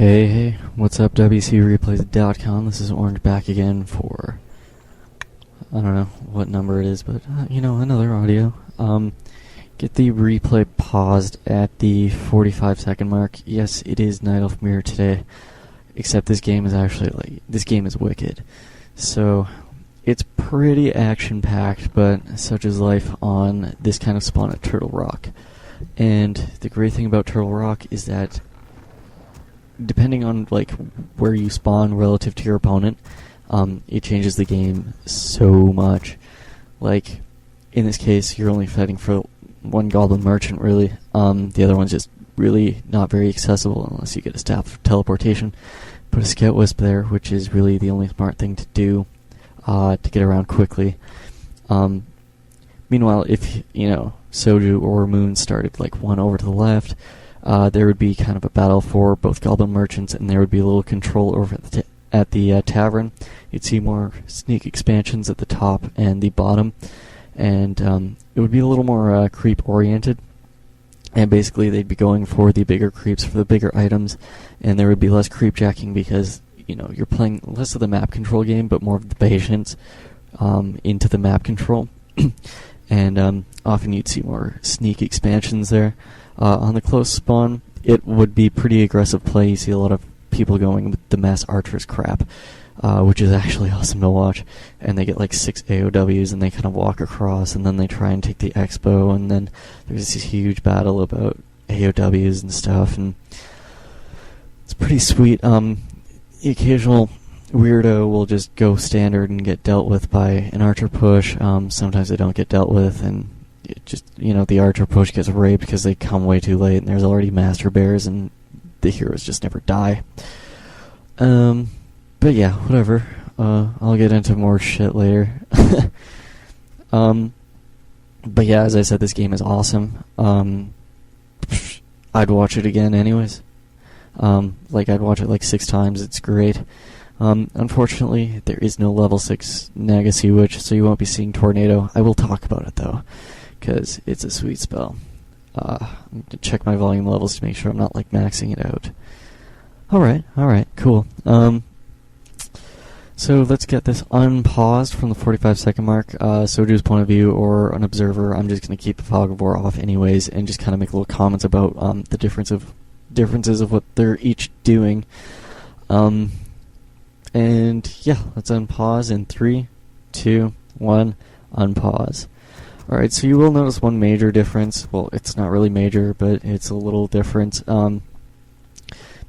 Hey, what's up, WCReplays.com? This is Orange back again for, I don't know what number it is, but, another audio. Get the replay paused at the 45-second mark. Yes, it is Night Elf Mirror today, except this game is wicked. So, it's pretty action-packed, but such is life on this kind of spawn at Turtle Rock. And the great thing about Turtle Rock is that depending on where you spawn relative to your opponent, it changes the game so much. Like in this case, you're only fighting for one Goblin Merchant, really. The other one's just really not very accessible unless you get a staff of teleportation. Put a Scout Wisp there, which is really the only smart thing to do to get around quickly. Meanwhile, if Soju or Moon started one over to the left, there would be kind of a battle for both Goblin Merchants, and there would be a little control over at the tavern. You'd see more sneak expansions at the top and the bottom, and it would be a little more creep-oriented. And basically, they'd be going for the bigger creeps for the bigger items, and there would be less creep-jacking because, you're playing less of the map control game, but more of the patience into the map control. And often you'd see more sneak expansions there. On the close spawn, it would be pretty aggressive play. You see a lot of people going with the mass archers crap, which is actually awesome to watch. And they get 6 AOWs and they kind of walk across, and then they try and take the expo, and then there's this huge battle about AOWs and stuff, and it's pretty sweet. The occasional weirdo will just go standard and get dealt with by an archer push. Sometimes they don't get dealt with, and it just, the archer push gets raped because they come way too late, and there's already master bears, and the heroes just never die. But yeah, whatever. I'll get into more shit later. But yeah, as I said, this game is awesome. I'd watch it again anyways. I'd watch it 6 times. It's great. Unfortunately, there is no level 6 Nagacy Witch, so you won't be seeing Tornado. I will talk about it, though, because it's a sweet spell. I'm going to check my volume levels to make sure I'm not, maxing it out. Alright, cool. So let's get this unpaused from the 45-second mark. Soju's point of view, or an observer, I'm just going to keep the Fog of War off anyways, and just kind of make little comments about the differences of what they're each doing. And yeah, let's unpause in 3, 2, 1, unpause. Alright, so you will notice one major difference. Well, it's not really major, but it's a little different.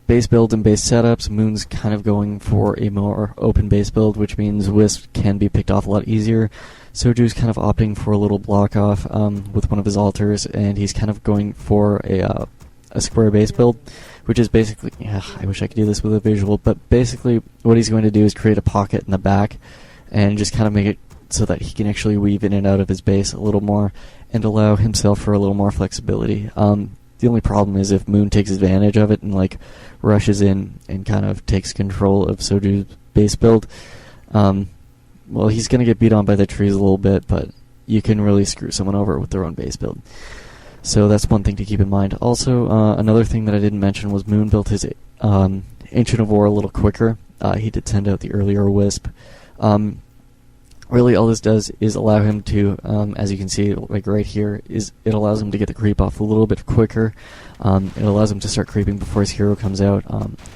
Base build and base setups, Moon's kind of going for a more open base build, which means Wisp can be picked off a lot easier. Soju's kind of opting for a little block off with one of his altars, and he's kind of going for a square base build, which is basically, I wish I could do this with a visual, but basically what he's going to do is create a pocket in the back and just kind of make it so that he can actually weave in and out of his base a little more and allow himself for a little more flexibility. The only problem is if Moon takes advantage of it and rushes in and kind of takes control of Soju's base build, well, he's going to get beat on by the trees a little bit, but you can really screw someone over with their own base build. So that's one thing to keep in mind. Also, another thing that I didn't mention was Moon built his Ancient of War a little quicker. He did send out the earlier Wisp. Really, all this does is allow him to, as you can see, right here, it allows him to get the creep off a little bit quicker. It allows him to start creeping before his hero comes out.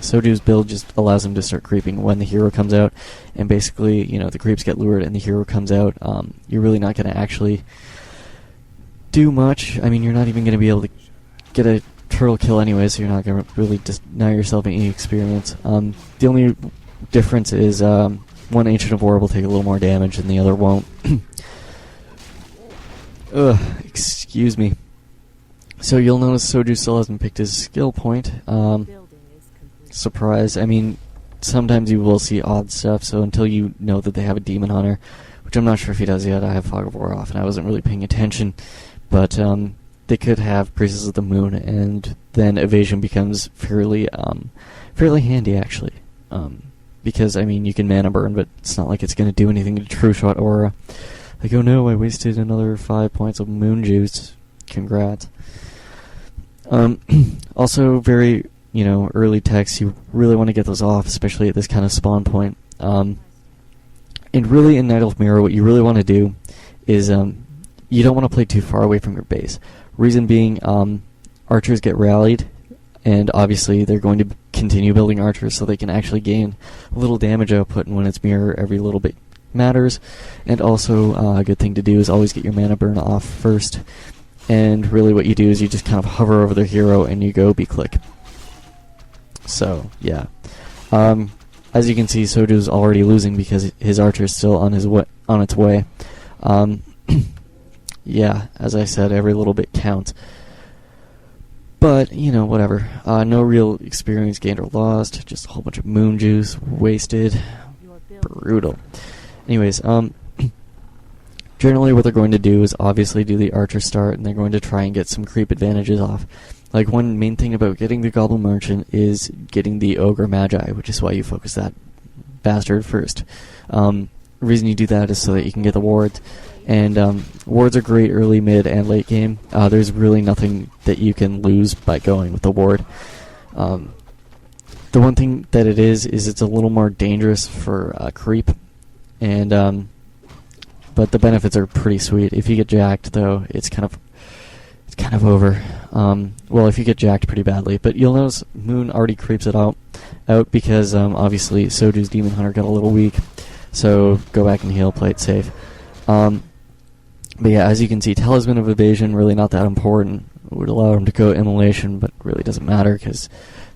Soju's build just allows him to start creeping when the hero comes out, and basically, the creeps get lured and the hero comes out. You're really not going to actually do much. I mean, you're not even going to be able to get a turtle kill anyway, so you're not going to really deny yourself any experience. The only difference is one Ancient of War will take a little more damage and the other won't. Excuse me. So you'll notice Soju still hasn't picked his skill point. Surprise. I mean, sometimes you will see odd stuff, so until you know that they have a Demon Hunter, which I'm not sure if he does yet, I have Fog of War off and I wasn't really paying attention. But they could have Priestess of the Moon, and then evasion becomes fairly handy, actually. Because, I mean, you can mana burn, but it's not like it's going to do anything to True Shot Aura. Oh no, I wasted another 5 points of Moon Juice. Congrats. Also, very early techs, you really want to get those off, especially at this kind of spawn point. And really in Night Elf Mirror, what you really want to do is you don't want to play too far away from your base. Reason being, archers get rallied, and obviously they're going to continue building archers so they can actually gain a little damage output, and when it's mirror, every little bit matters. And also, a good thing to do is always get your mana burn off first. And really what you do is you just kind of hover over their hero and you go B-click. So, yeah. As you can see, Soju's already losing because his archer is still on its way. Yeah, as I said, every little bit counts. But, whatever. No real experience gained or lost. Just a whole bunch of moon juice wasted. Brutal. Anyways, generally what they're going to do is obviously do the archer start, and they're going to try and get some creep advantages off. Like, one main thing about getting the Goblin Merchant is getting the Ogre Magi, which is why you focus that bastard first. The reason you do that is so that you can get the wards. And wards are great early, mid, and late game. There's really nothing that you can lose by going with the ward. The one thing that it is it's a little more dangerous for creep. And but the benefits are pretty sweet. If you get jacked, though, it's kind of over. Well, if you get jacked pretty badly, but you'll notice Moon already creeps it out because obviously Soju's Demon Hunter got a little weak. So go back and heal, play it safe. But yeah, as you can see, Talisman of Evasion, really not that important. It would allow him to go Immolation, but really doesn't matter because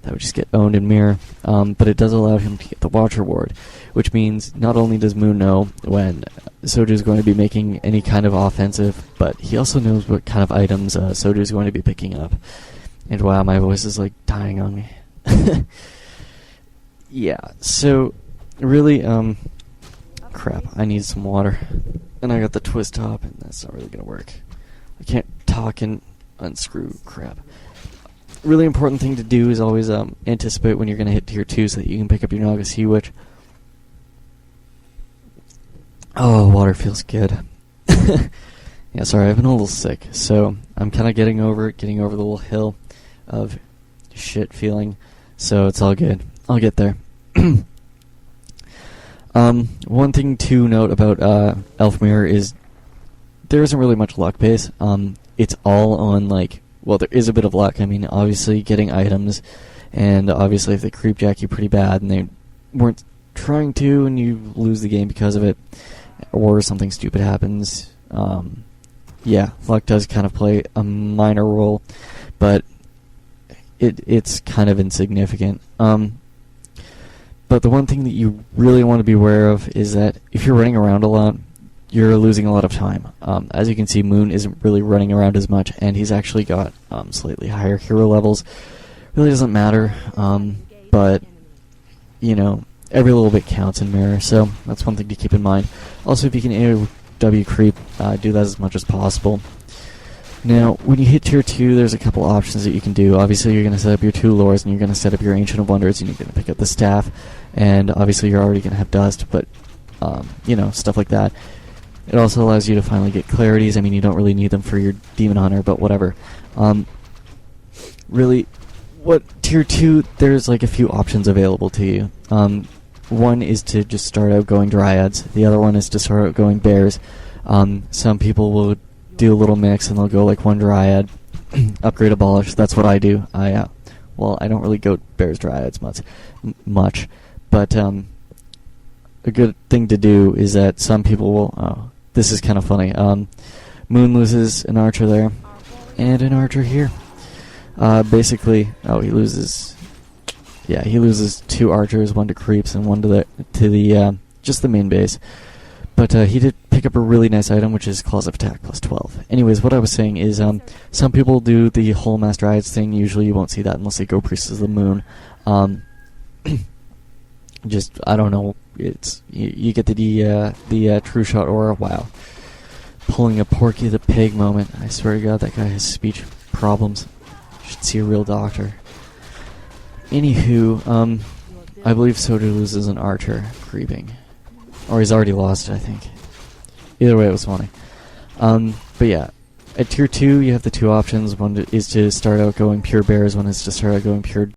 that would just get owned in Mirror. But it does allow him to get the Watcher Ward, which means not only does Moon know when Soju is going to be making any kind of offensive, but he also knows what kind of items Soju is going to be picking up. And wow, my voice is like dying on me. Yeah, so really, crap, I need some water. And I got the twist top, and that's not really going to work. I can't talk and unscrew crap. Really important thing to do is always anticipate when you're going to hit tier 2 so that you can pick up your Naga Sea Witch. Oh, water feels good. Yeah, sorry, I've been a little sick, so I'm kind of getting over the little hill of shit feeling, so it's all good. I'll get there. One thing to note about Elf Mirror is there isn't really much luck base. It's all on, well, there is a bit of luck. I mean, obviously getting items, and obviously if they creep jack you pretty bad and they weren't trying to and you lose the game because of it, or something stupid happens, yeah, luck does kind of play a minor role, but it's kind of insignificant. But the one thing that you really want to be aware of is that if you're running around a lot, you're losing a lot of time. As you can see, Moon isn't really running around as much, and he's actually got slightly higher hero levels. Really doesn't matter, but, every little bit counts in Mirror, so that's one thing to keep in mind. Also, if you can AoW creep, do that as much as possible. Now, when you hit tier 2, there's a couple options that you can do. Obviously, you're going to set up your 2 lores, and you're going to set up your Ancient of Wonders, and you're going to pick up the staff, and obviously you're already going to have dust, but, stuff like that. It also allows you to finally get clarities. I mean, you don't really need them for your Demon Hunter, but whatever. Really, tier 2, there's a few options available to you. One is to just start out going Dryads. The other one is to start out going Bears. Some people will do a little mix and they'll go one Dryad, upgrade Abolish. That's what I do. I don't really go Bears Dryads much, but a good thing to do is that some people will. Oh, this is kind of funny. Moon loses an archer there, and an archer here. Basically, he loses. Yeah, he loses 2 archers, one to creeps and one to the just the main base. But he did pick up a really nice item, which is Claws of Attack plus 12. Anyways, what I was saying is some people do the whole Mass Dryads thing. Usually you won't see that unless they go Priestess of the Moon. Just, I don't know, it's you get the True Shot Aura. Wow. Pulling a Porky the Pig moment. I swear to God, that guy has speech problems. Should see a real doctor. Anywho, I believe Soju loses an archer creeping. Or he's already lost it, I think. Either way, it was funny. But yeah, at tier 2, you have the 2 options. One is to start out going pure bears, one is to start out going pure